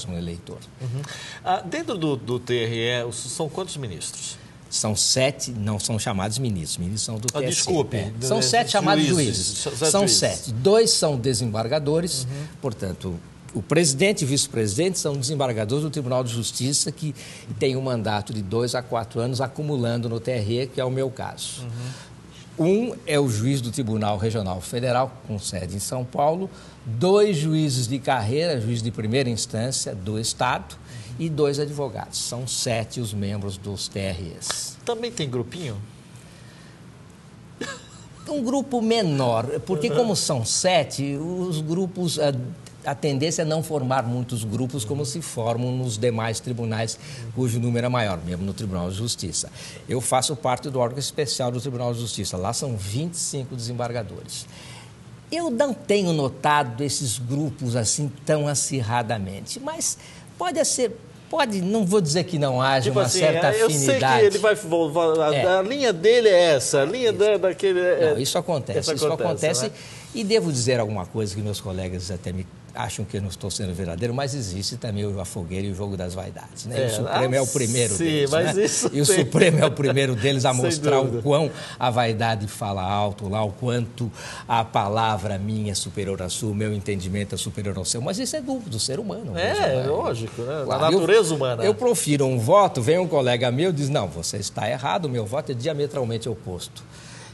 no eleitor. Dentro do TRE, são quantos ministros? São 7, não são chamados ministros, ministros são do TSE. Desculpe. São 7 chamados juízes. São 7. 2 são desembargadores, portanto, o presidente e o vice-presidente são desembargadores do Tribunal de Justiça que tem um mandato de 2 a 4 anos acumulando no TRE, que é o meu caso. Um é o juiz do Tribunal Regional Federal, com sede em São Paulo, 2 juízes de carreira, juiz de primeira instância do Estado e 2 advogados. São 7 os membros dos TREs. Também tem grupinho? Um grupo menor, porque como são 7, os grupos... A tendência é não formar muitos grupos como se formam nos demais tribunais, cujo número é maior, mesmo no Tribunal de Justiça. Eu faço parte do órgão especial do Tribunal de Justiça. Lá são 25 desembargadores. Eu não tenho notado esses grupos assim tão acirradamente, mas pode, não vou dizer que não haja uma certa afinidade. Eu sei que ele vai... A linha dele é essa, a linha daquele... Não, isso acontece. Né? E devo dizer alguma coisa que meus colegas até me acham que eu não estou sendo verdadeiro, mas existe também a fogueira e o jogo das vaidades. Né? O Supremo é o primeiro deles. Mas né? isso e o Supremo é o primeiro deles a mostrar o quão a vaidade fala alto, lá o quanto a palavra minha é superior à sua, o meu entendimento é superior ao seu. Mas isso é do ser humano. Lógico, né? Claro, da natureza humana. Eu profiro um voto, vem um colega meu e diz, não, você está errado, o meu voto é diametralmente oposto.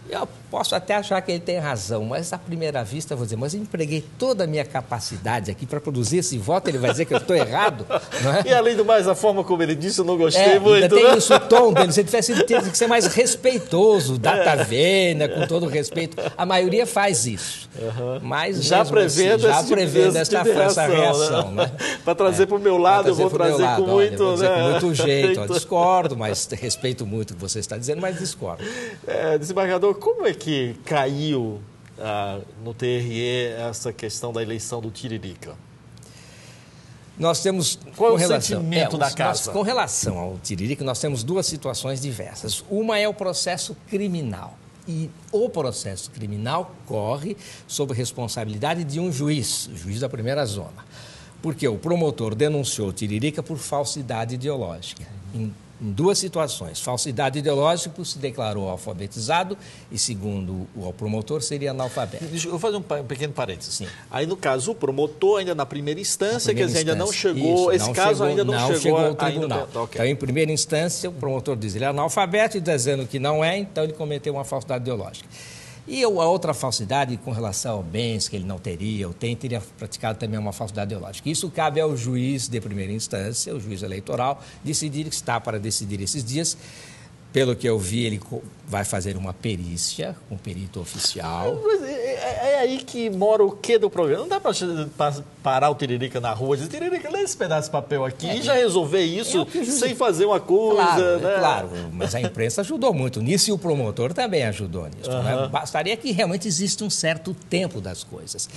Eu posso até achar que ele tem razão, mas à primeira vista eu vou dizer, mas eu empreguei toda a minha capacidade aqui para produzir esse voto, ele vai dizer que eu estou errado, não é? E além do mais, a forma como ele disse, eu não gostei muito. Tem isso, o tom dele, se ele tivesse que ser mais respeitoso, data vênia, com todo respeito. A maioria faz isso, mas já prevendo essa reação. Né? Para trazer para o meu lado, eu vou trazer com muito... com muito jeito, discordo, mas respeito muito o que você está dizendo, mas discordo. Desembargador, como é que caiu no TRE essa questão da eleição do Tiririca? Nós temos... Qual é o sentimento da casa? Com relação ao Tiririca, nós temos 2 situações diversas. Uma é o processo criminal. E o processo criminal corre sob responsabilidade de um juiz, o juiz da primeira zona. Porque o promotor denunciou o Tiririca por falsidade ideológica. Em 2 situações. Falsidade ideológica, se declarou alfabetizado e, segundo o promotor, seria analfabeto. Eu vou fazer um pequeno parênteses. Sim. Aí, no caso, o promotor ainda na primeira instância, quer dizer, ainda não chegou... Isso, ainda não chegou ao tribunal. Então, em primeira instância, o promotor diz ele é analfabeto e dizendo que não é, então ele cometeu uma falsidade ideológica. E a outra falsidade com relação ao bens que ele não teria ou teria praticado também uma falsidade ideológica. Isso cabe ao juiz de primeira instância, o juiz eleitoral, decidir que está para decidir esses dias. Pelo que eu vi, ele vai fazer uma perícia, um perito oficial. É aí que mora o quê do programa? Não dá para parar o Tiririca na rua e dizer, Tiririca, lê esse pedaço de papel aqui e já resolver isso sem fazer uma coisa. Claro, né? Claro, mas a imprensa ajudou muito nisso e o promotor também ajudou nisso. Né? Bastaria que realmente exista um certo tempo das coisas.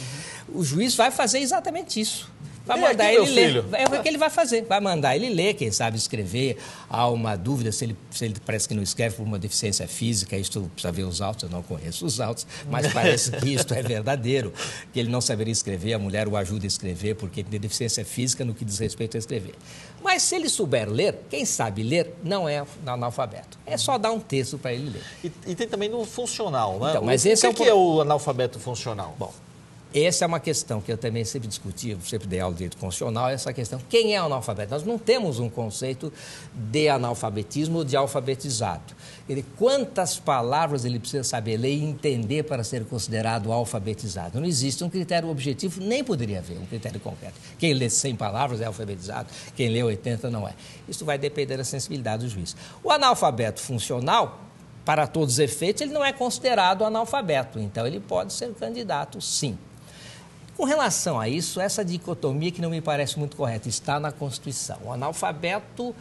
O juiz vai fazer exatamente isso. Vai mandar ele ler. É o que ele vai fazer. Vai mandar ele ler, quem sabe escrever. Há uma dúvida se ele parece que não escreve por uma deficiência física. Isto precisa ver os autos, eu não conheço os autos, mas parece que isto é verdadeiro. Que ele não saberia escrever, a mulher o ajuda a escrever, porque ele tem deficiência física no que diz respeito a escrever. Mas se ele souber ler, quem sabe ler não é analfabeto. É só dar um texto para ele ler. E tem também no funcional, né? Então, mas o que é o analfabeto funcional? Bom, essa é uma questão que eu também sempre discuti, sempre dei aula de direito constitucional, essa questão, quem é analfabeto? Nós não temos um conceito de analfabetismo ou de alfabetizado. Quantas palavras ele precisa saber ler e entender para ser considerado alfabetizado? Não existe um critério objetivo, nem poderia haver um critério concreto. Quem lê 100 palavras é alfabetizado, quem lê 80 não é. Isso vai depender da sensibilidade do juiz. O analfabeto funcional, para todos os efeitos, ele não é considerado analfabeto, então ele pode ser candidato, sim. Com relação a isso, essa dicotomia que não me parece muito correta está na Constituição. O analfabeto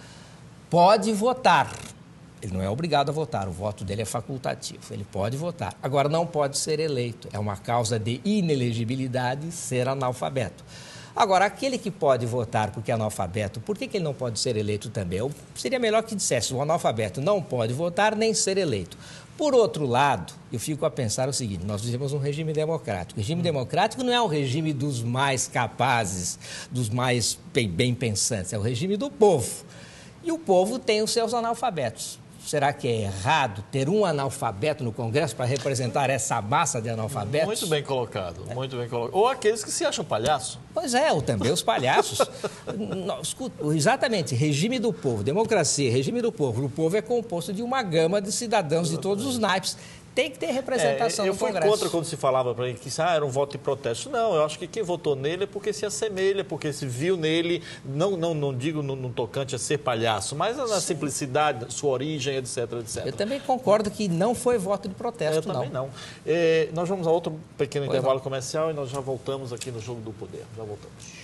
pode votar, ele não é obrigado a votar, o voto dele é facultativo, ele pode votar. Agora, não pode ser eleito, é uma causa de inelegibilidade ser analfabeto. Agora, aquele que pode votar porque é analfabeto, por que ele não pode ser eleito também? Seria melhor que dissesse, o analfabeto não pode votar nem ser eleito. Por outro lado, eu fico a pensar o seguinte, nós vivemos um regime democrático. O regime democrático não é um regime dos mais capazes, dos mais bem pensantes, é o regime do povo. E o povo tem os seus analfabetos. Será que é errado ter um analfabeto no Congresso para representar essa massa de analfabetos? Muito bem colocado, muito bem colocado. Ou aqueles que se acham palhaço. Pois é, ou também os palhaços. Exatamente, regime do povo, democracia, regime do povo. O povo é composto de uma gama de cidadãos de todos os naipes. Tem que ter representação no Congresso. Eu fui contra quando se falava para ele que era um voto de protesto. Não, eu acho que quem votou nele é porque se assemelha, porque se viu nele, não digo no tocante a ser palhaço, mas na simplicidade, sua origem, etc, etc. Eu também concordo que não foi voto de protesto, eu também não. Nós vamos a outro pequeno intervalo comercial e nós já voltamos aqui no Jogo do Poder. Já voltamos.